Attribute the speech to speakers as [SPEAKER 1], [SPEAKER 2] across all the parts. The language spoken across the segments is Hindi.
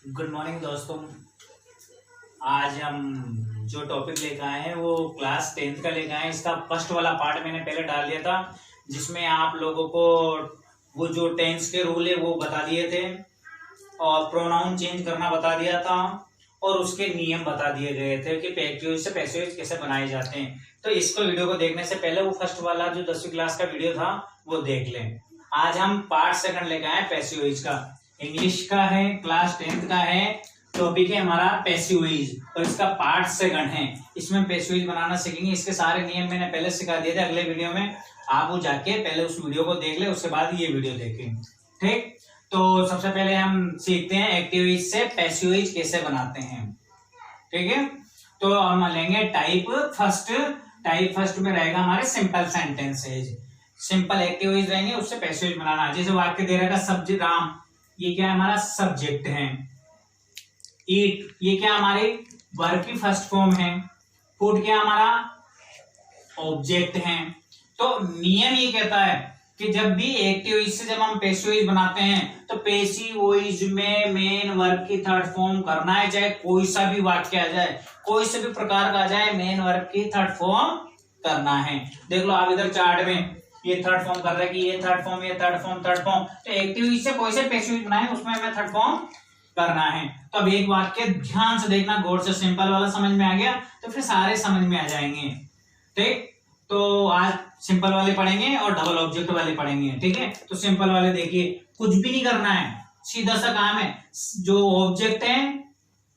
[SPEAKER 1] गुड मॉर्निंग दोस्तों। आज हम जो टॉपिक लेकर आए हैं वो क्लास 10th का लेकर आए हैं। इसका फर्स्ट वाला पार्ट मैंने पहले डाल दिया था, जिसमें आप लोगों को वो जो टेंस के रूल है वो बता दिए थे और प्रोनाउन चेंज करना बता दिया था और उसके नियम बता दिए गए थे कि पैसिव से पैसिव कैसे बनाए जाते हैं। तो इसको वीडियो को देखने से पहले वो फर्स्ट वाला जो 10वीं क्लास का वीडियो था वो देख लें। आज हम पार्ट सेकंड लेकर आए पैसिव का। इंग्लिश का है, क्लास 10th का है, टॉपिक है हमारा पैसिव और इसका पार्ट सेकंड है। इसमें पैसिव बनाना सीखेंगे। इसके सारे नियम मैंने पहले सिखा दिए थे अगले वीडियो में, आप वो जाके पहले उस वीडियो को देख ले, उसके बाद ये वीडियो देखें। ठीक, तो सबसे पहले हम सीखते हैं एक्टिव से पैसिव कैसे बनाते हैं। ठीक है, तो हम लेंगे टाइप फर्स्ट। टाइप फर्स्ट में रहेगा हमारे सिंपल सेंटेंसेज, सिंपल एक्टिव रहेंगे, उससे पैसिव बनाना। जैसे वाक्य दे रहेगा सब्जी राम, ये क्या है हमारा सब्जेक्ट है। ईट, ये क्या हमारे वर्ब की फर्स्ट फॉर्म है। फूड क्या हमारा ऑब्जेक्ट है। तो नियम ये कहता है कि जब भी एक्टिव से जब हम पैसिव बनाते हैं तो पैसिव में मेन वर्ब की थर्ड फॉर्म करना है, चाहे कोई सा भी वाक्य आ जाए, कोई से भी प्रकार का आ जाए, मेन वर्ब की थर्ड फॉर्म करना है। देख लो आप इधर चार्ट में ये थर्ड फॉर्म कर रहे हैं कि ये थर्ड फॉर्म, ये थर्ड फॉर्म, थर्ड फॉर्म। तो एक्टिव से कोई से पैसिव बनाए उसमें हमें थर्ड फॉर्म करना है। तो अब एक वाक्य ध्यान से देखना, गौर से। सिंपल वाला समझ में आ गया तो फिर सारे समझ में आ जाएंगे। ठीक, तो आज सिंपल वाले पढ़ेंगे और डबल ऑब्जेक्ट वाले पढ़ेंगे। ठीक है, तो सिंपल वाले देखिए, कुछ भी नहीं करना है, सीधा सा काम है। जो ऑब्जेक्ट है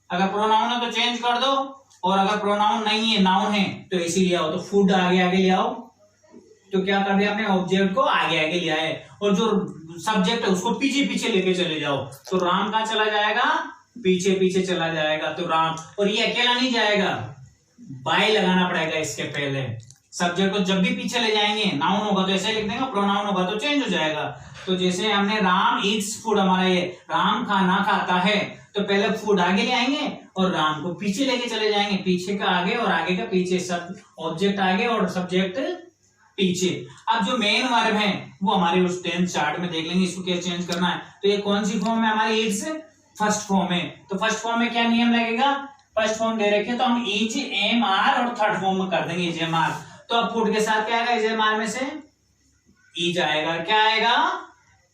[SPEAKER 1] अगर प्रोनाउन है तो चेंज कर दो, और अगर प्रोनाउन नहीं है, नाउन है, तो इसी ले आओ। तो फूड आगे आगे ले आओ, तो क्या कर दिया हमने, ऑब्जेक्ट को आगे आगे लिया है, और जो सब्जेक्ट है उसको पीछे पीछे लेके चले जाओ। तो राम कहां चला जाएगा, पीछे पीछे चला जाएगा। तो राम, और ये अकेला नहीं जाएगा, बाय लगाना पड़ेगा इसके पहले। सब्जेक्ट को जब भी पीछे ले जाएंगे, नाउन होगा तो ऐसे लिख देंगे, प्रोनाउन होगा तो चेंज हो जाएगा। तो जैसे हमने राम ईट्स फूड, हमारा ये राम खाना खाता है, तो पहले फूड आगे ले आएंगे और राम को पीछे लेके चले जाएंगे। पीछे का आगे और आगे का पीछे, सब ऑब्जेक्ट आगे और सब्जेक्ट पीछे। अब जो मेन वर्ब है वो हमारे उस 10th चार्ट में देख लेंगे, इसको क्या चेंज करना है। तो ये कौन सी फॉर्म है हमारी, ईट्स फर्स्ट फॉर्म है। तो फर्स्ट फॉर्म में क्या नियम लगेगा, फर्स्ट फॉर्म दे रखे तो हम ईच एम आर और थर्ड फॉर्म में कर देंगे इज एम आर। तो अब फूड के साथ क्या आएगा, इज एम आर में से ईज आएगा। क्या आएगा,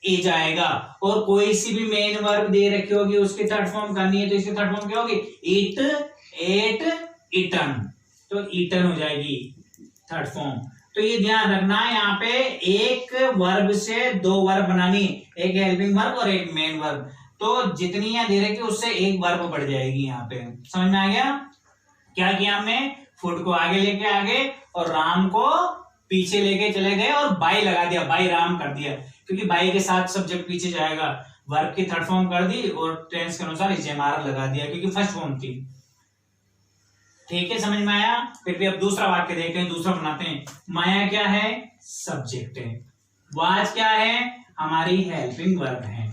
[SPEAKER 1] ईज आएगा। और कोई सी भी मेन वर्ब दे रखी होगी उसकी थर्ड फॉर्म करनी है, तो इसकी थर्ड फॉर्म क्या होगी, ईट, एट, ईटन। तो ईटन हो जाएगी थर्ड फॉर्म। तो ये ध्यान रखना है, यहाँ पे एक वर्ब से दो वर्ब बनानी, एक हेल्पिंग वर्ब और एक मेन वर्ब। तो जितनी यहाँ दे रखी उससे एक वर्ब बढ़ जाएगी। यहाँ पे समझ में आ गया। क्या किया हमने, फूड को आगे लेके आगे और राम को पीछे लेके चले गए और बाय लगा दिया, बाय राम कर दिया, क्योंकि बाय के साथ सब्जेक्ट पीछे जाएगा। वर्ब की थर्ड फॉर्म कर दी और टेंस के अनुसार इजेमार लगा दिया क्योंकि फर्स्ट फॉर्म थी। ठीक है, समझ में आया। फिर भी अब दूसरा वाक्य देखते हैं, दूसरा बनाते हैं। माया क्या है, सब्जेक्ट है। वाच क्या है, हमारी हेल्पिंग वर्ब है।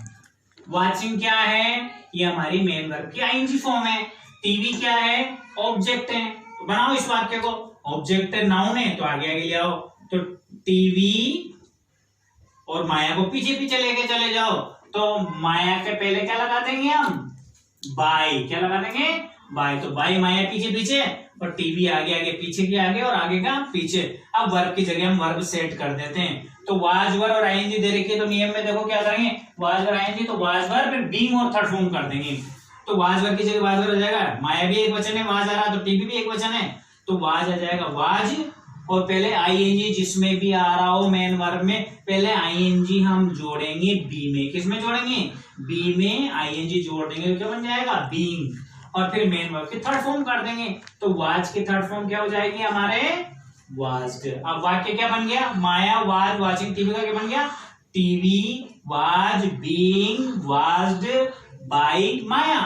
[SPEAKER 1] वाचिंग क्या है, ये हमारी मेन वर्ब की आईएनजी फॉर्म है। टीवी क्या है, ऑब्जेक्ट है। तो बनाओ इस वाक्य को, ऑब्जेक्ट नाउन है तो आगे आगे ले आओ। तो टीवी और माया को पीछे पीछे लेके चले जाओ। तो माया के पहले क्या लगा देंगे हम, बाय। क्या लगा देंगे, बाय। तो बाय माया पीछे पीछे और टीवी आगे आगे, पीछे के आगे और आगे का पीछे। अब वर्ब की जगह हम वर्ब सेट कर देते हैं। तो वाज वर्ब और आईएनजी दे रखी है, तो नियम में देखो क्या करेंगे, वाज वर्ब आईएनजी, तो वाज वर्ब फिर बीइंग और थर्ड फॉर्म कर देंगे। तो वाज वर्ब की जगह वाज वर्ब हो जाएगा। माया भी एक वचन है, वाज आ रहा, तो टीवी भी एक वचन है, तो वाज आ जाएगा वाज। और पहले आईएनजी जिसमें भी आ रहा हो मेन वर्ब में, पहले आईएनजी हम जोड़ेंगे बी में। किस में जोड़ेंगे, बी में आईएनजी जोड़ देंगे तो क्या बन जाएगा, बीइंग। और फिर मेन वर्ब की थर्ड फॉर्म कर देंगे। तो वाज की थर्ड फॉर्म क्या हो जाएगी हमारे, वाज्ड। अब वाक्य क्या बन गया, माया वाज वाचिंग टीवी का क्या बन गया, TV was being watched by Maya.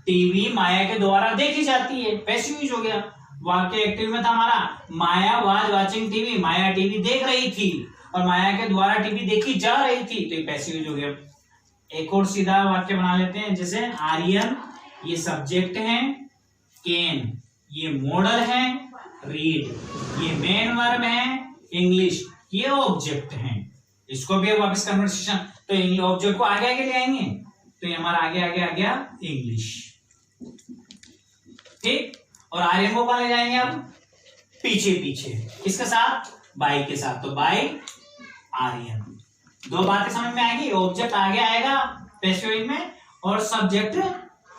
[SPEAKER 1] TV Maya के द्वारा देखी जाती है, पैसिव यूज हो गया। वाक्य एक्टिव में था हमारा, Maya was watching TV, Maya TV देख रही थी और माया के द्वारा टीवी देखी जा रही थी, तो ये पैसिव यूज हो गया। एक और सीधा वाक्य बना लेते हैं, जैसे आर्यन ये सब्जेक्ट है, केन ये मॉडल है, रीड ये मेन वर्ब है, इंग्लिश ये ऑब्जेक्ट है। इसको भी वापस कन्वर्सेशन, तो ऑब्जेक्ट को आगे आगे ले आएंगे, तो ये हमारा आगे आगे आ गया इंग्लिश। ठीक, और आर्यन को कहां ले जाएंगे अब? पीछे पीछे, किसके साथ? बाई के साथ। तो बाई आर्यन। दो बातें समझ में आएगी, ऑब्जेक्ट आगे आएगा पैसिव में और सब्जेक्ट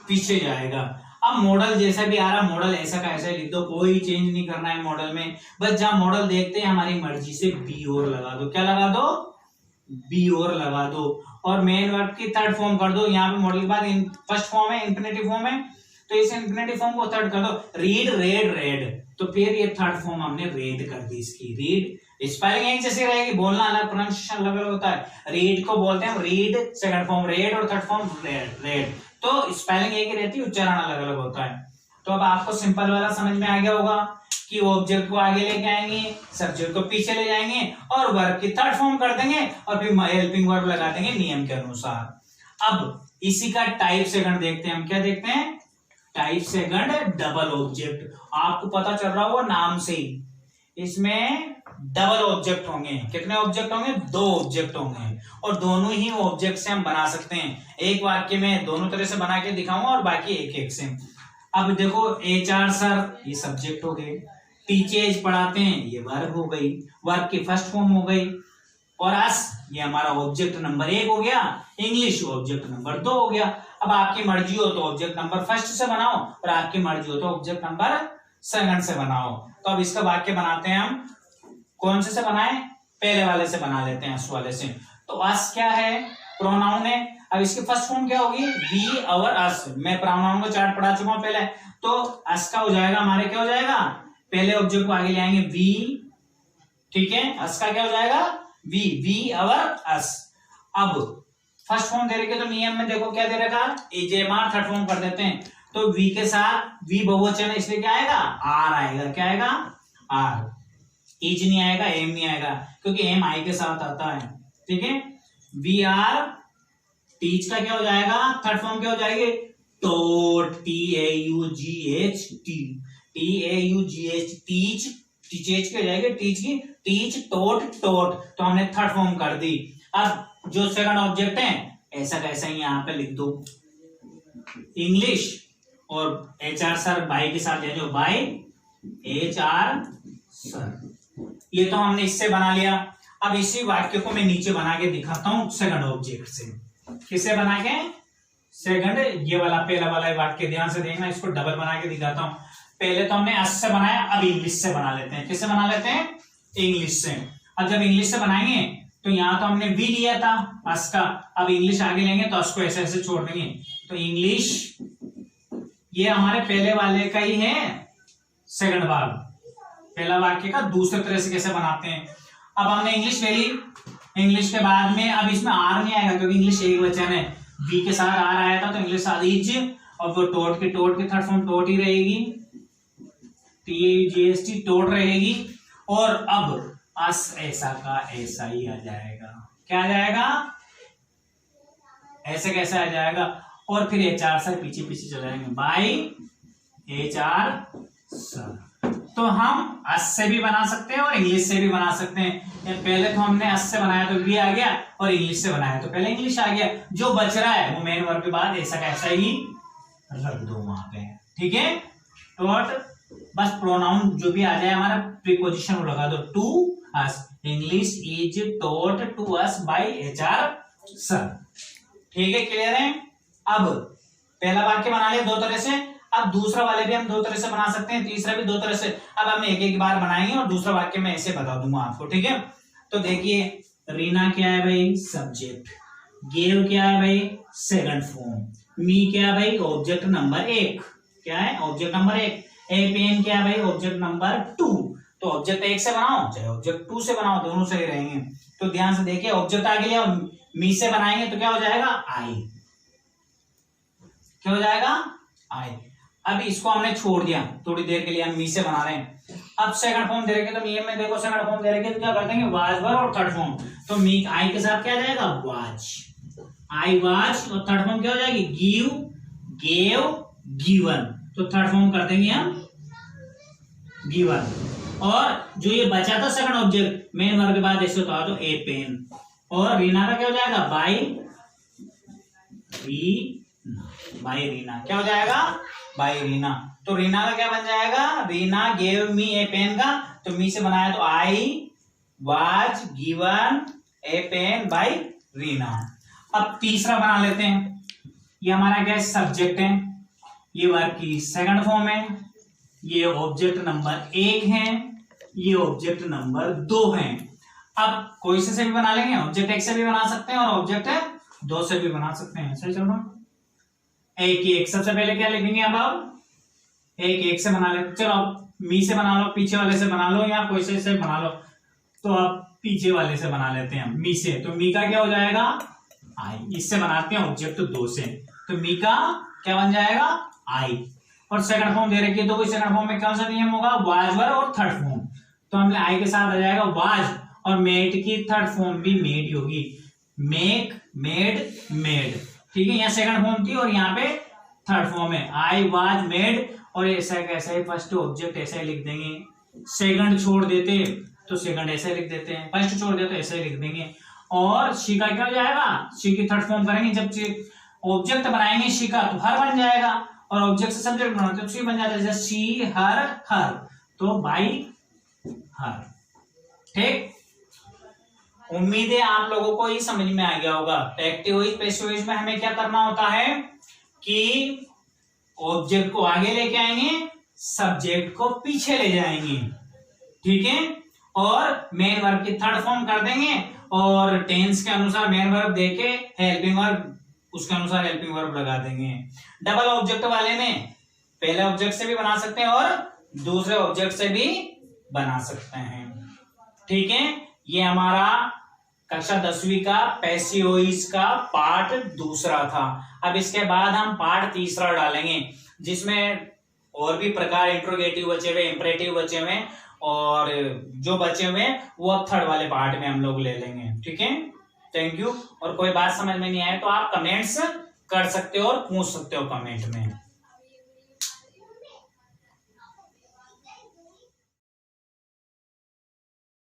[SPEAKER 1] पीछे जाएगा। अब मॉडल जैसा भी आ रहा, मॉडल ऐसा का ऐसा लिख दो, कोई चेंज नहीं करना है मॉडल में। बस जहां मॉडल देखते हैं हमारी मर्जी से बी और लगा दो। क्या लगा दो? बी और लगा दो। और मेन वर्ब की थर्ड फॉर्म कर दो। यहाँ पे मॉडल के बाद फर्स्ट फॉर्म है, इंफिनिटिव फॉर्म है, तो इस इंफिनिटिव फॉर्म को थर्ड कर दो। रीड, रेड, रेड, तो फिर ये थर्ड फॉर्म हमने रेड कर दी इसकी। रीड, स्पेलिंग एक जैसी रहेगी, बोलना अलग, प्रोनाउंसिएशन अलग अलग होता है। रीड को बोलते हैं रीड, सेकंड फॉर्म रेड और थर्ड फॉर्म रेड, रेड, तो स्पेलिंग एक ही रहती है, उच्चारण अलग अलग होता है। तो अब आपको सिंपल वाला समझ में आ गया होगा कि ऑब्जेक्ट को आगे लेके आएंगे, सब्जेक्ट को पीछे ले जाएंगे और वर्ब की थर्ड फॉर्म कर देंगे और फिर हेल्पिंग वर्ब लगा देंगे नियम के अनुसार। अब इसी का टाइप सेकंड देखते हैं हम। क्या देखते हैं? Type second double object. आपको पता चल रहा होगा नाम से ही, इसमें डबल ऑब्जेक्ट होंगे। कितने ऑब्जेक्ट होंगे? दो ऑब्जेक्ट होंगे, और दोनों ही ऑब्जेक्ट से हम बना सकते हैं। एक वाक्य में दोनों तरह से बना के दिखाऊंगा और बाकी एक एक से। अब देखो, HR सर ये सब्जेक्ट हो गए, टीचर्स पढ़ाते हैं ये वर्ब हो गई, वर्ब की फर्स्ट फॉर्म हो गई, और अस ये हमारा ऑब्जेक्ट नंबर 1 हो गया, इंग्लिश ऑब्जेक्ट नंबर 2 हो गया। अब आपकी मर्जी हो तो ऑब्जेक्ट नंबर फर्स्ट से बनाओ और आपकी मर्जी हो तो ऑब्जेक्ट नंबर सेकंड से बनाओ। तो अब इसका वाक्य बनाते हैं हम। कौन से बनाए? पहले वाले से बना लेते हैं, अस वाले से। तो अस क्या है? प्रोनाउन है। अब इसकी फर्स्ट फॉर्म क्या होगी? वी और अस। मैं प्रोनाउन का चार्ट पढ़ा चुका हूं पहले। तो अस का हो जाएगा हमारे, क्या हो जाएगा? पहले ऑब्जेक्ट को आगे ले आएंगे वी, ठीक है। अस का क्या हो जाएगा? वी और अस। अब फर्स्ट फॉर्म दे रखे तो नियम में देखो क्या दे रखा? एजेमार थर्ड फॉर्म कर देते हैं। तो वी के साथ, वी बहुवचन है इसलिए क्या आएगा? आर आएगा। क्या आएगा? आर। इज नहीं आएगा, एम नहीं आएगा, क्योंकि एम आई के साथ आता है, ठीक है। वी आर, टीच का क्या हो जाएगा? थर्ड फॉर्म क्या हो जाएगी? टोट, TAUGHT, TAUGH, टीच, टीचेज क्या हो जाएगी? टीच की, टीच, टोट, टोट, तो हमने थर्ड फॉर्म कर दी। अब जो सेकंड ऑब्जेक्ट है ऐसा कैसा ही यहाँ पे लिख दो, इंग्लिश, और HR सर बाई के साथ ले जाओ, बाई HR सर। ये तो हमने इससे बना लिया। अब इसी वाक्य को मैं नीचे बना के दिखाता हूं सेकंड ऑब्जेक्ट से। किससे बना के? सेकंड, ये वाला पहला वाला वाक्य ध्यान से देखना, इसको डबल बना के दिखाता हूं। पहले तो हमने अस से बनाया, अब इंग्लिश से बना लेते हैं। किससे बना लेते हैं? इंग्लिश से। अब जब इंग्लिश से बनाएंगे तो यहां तो हमने वी लिया था अस का, अब इंग्लिश आगे लेंगे तो अस को ऐसे ऐसे छोड़ देंगे। तो इंग्लिश, ये हमारे पहले वाले का ही है सेकंड भाग, पहला वाक्य का दूसरे तरह से कैसे बनाते हैं। अब हमने इंग्लिश ले ली, इंग्लिश के बाद में अब इसमें आर नहीं आएगा क्योंकि इंग्लिश एक वचन है। वी के साथ आर आया था तो इंग्लिश साथ इज, और वो टोट की थर्ड फॉर्म टोट ही रहेगी, TAUGHT, टोट रहेगी। और अब अस ऐसा का ऐसा ही आ जाएगा। क्या आ जाएगा? ऐसे कैसे आ जाएगा? और फिर HR सर पीछे पीछे चले जाएंगे, बाई HR सर। तो हम अस से भी बना सकते हैं और इंग्लिश से भी बना सकते हैं। पहले तो हमने अस से बनाया तो वी आ गया, और इंग्लिश से बनाया तो पहले इंग्लिश आ गया। जो बच रहा है वो मेन वर्ब के बाद ऐसा कैसा ही रख दो वहां पे, ठीक है। टोट, बस प्रोनाउन जो भी आ जाए हमारा प्रीपोजिशन वो लगा दो, to us. English is taught to us by HR sir, ठीक है, क्लियर है। अब पहला वाक्य बना लिया दो तरह से, अब दूसरा वाले भी हम दो तरह से बना सकते हैं, तीसरा भी दो तरह से। अब हम एक एक बार बनाएंगे और दूसरा वाक्य मैं ऐसे बता दूंगा आपको, ठीक है। तो देखिए, रीना क्या है भाई? सब्जेक्ट। गेव क्या है भाई? Second form. मी क्या है भाई? Object number 1। क्या है? Object number 1। ए पेन क्या है भाई? Object number 2। तो ऑब्जेक्ट 1 से बनाओ चाहे ऑब्जेक्ट 2 से बनाओ, दोनों सही रहेंगे। तो ध्यान से देखिए, ऑब्जेक्ट आगे लिया, मी से बनाएंगे तो क्या हो जाएगा? आई। क्या हो जाएगा? आई। अब इसको हमने छोड़ दिया थोड़ी देर के लिए, हम मी से बना रहे हैं। अब सेकंड फॉर्म दे रखे तो नियम में देखो, सेकंड फॉर्म दे रखे तो क्या कर देंगे? वाज वर और थर्ड फॉर्म। तो मी आई के साथ क्या जाएगा? वाज, आई वाज, और थर्ड फॉर्म क्या हो जाएगी? Give, gave, given. तो थर्ड फॉर्म कर देंगे हम गिवन। और जो ये बचा था सेकंड ऑब्जेक्ट मेन वर्ब के बाद ऐसे होता तो ए पेन। और रीना का क्या हो जाएगा? By by Reena. क्या हो जाएगा? बाई रीना। तो रीना का क्या बन जाएगा? Reena gave me a pen का, तो मी से बनाया तो I was given a pen by Reena. अब तीसरा बना लेते हैं। ये हमारा क्या है? सब्जेक्ट है। ये वर्ब की सेकंड फॉर्म है। ये ऑब्जेक्ट नंबर 1 है, ये ऑब्जेक्ट नंबर 2 है। अब कोई से भी बना लेंगे, ऑब्जेक्ट 1 से भी बना सकते हैं और ऑब्जेक्ट 2 से भी बना सकते हैं। सही चलो, एक सबसे पहले क्या लिखेंगे? अब एक से बना ले। चलो मी से बना लो, पीछे वाले से बना लो, या कोई से बना लो। तो अब पीछे वाले से बना लेते हैं मी से। तो मी का क्या हो जाएगा? आई। इससे बनाते हैं ऑब्जेक्ट 2 से, तो मी का क्या बन जाएगा? आई। और सेकंड फॉर्म दे रखी है, तो कोई सेकंड फॉर्म में कौन सा नियम होगा? वाज वर और थर्ड फॉर्म। तो हमने आई के साथ आ जाएगा वाज, और मेड की थर्ड फॉर्म भी मेड होगी। Make, made, made. ठीक है, यहाँ सेकंड फॉर्म थी और यहाँ पे थर्ड फॉर्म है। आई वाज मेड, और ऐसा कैसा है? फर्स्ट ऑब्जेक्ट ऐसा ही लिख देंगे। सेकंड छोड़ देते तो सेकंड ऐसे लिख देते हैं, फर्स्ट छोड़ देते तो ऐसे लिख देंगे। और शी का क्या हो जाएगा? शी की थर्ड फॉर्म करेंगे, जब ऑब्जेक्ट बनाएंगे शी का तो हर बन जाएगा, और ऑब्जेक्ट से सब्जेक्ट बनाते तो शी बन जाता है। जैसे शी, हर, हर, तो बाई हर। ठीक, उम्मीद है आप लोगों को ये समझ में आ गया होगा। एक्टिव वॉइस, पैसिव वॉइस में हमें क्या करना होता है कि ऑब्जेक्ट को आगे लेके आएंगे, सब्जेक्ट को पीछे ले जाएंगे। ठीक है, और मेन वर्ब की थर्ड फॉर्म कर देंगे, और टेंस के अनुसार मेन वर्ब देके हेल्पिंग वर्ब उसके अनुसार हेल्पिंग वर्ब लगा देंगे। डबल ऑब्जेक्ट वाले में पहले ऑब्जेक्ट से भी बना सकते हैं और दूसरे ऑब्जेक्ट से भी बना सकते हैं। ठीक है, ये हमारा कक्षा 10वीं का पैसिव वॉइस का पार्ट दूसरा था। अब इसके बाद हम पार्ट तीसरा डालेंगे, जिसमें और भी प्रकार इंट्रोगेटिव बचे हुए, इंपरेटिव बचे हुए, और जो बचे हुए वो अब थर्ड वाले पार्ट में हम लोग ले लेंगे। ठीक है, थैंक यू। और कोई बात समझ में नहीं आए तो आप कमेंट्स कर सकते हो और पूछ सकते हो कमेंट में।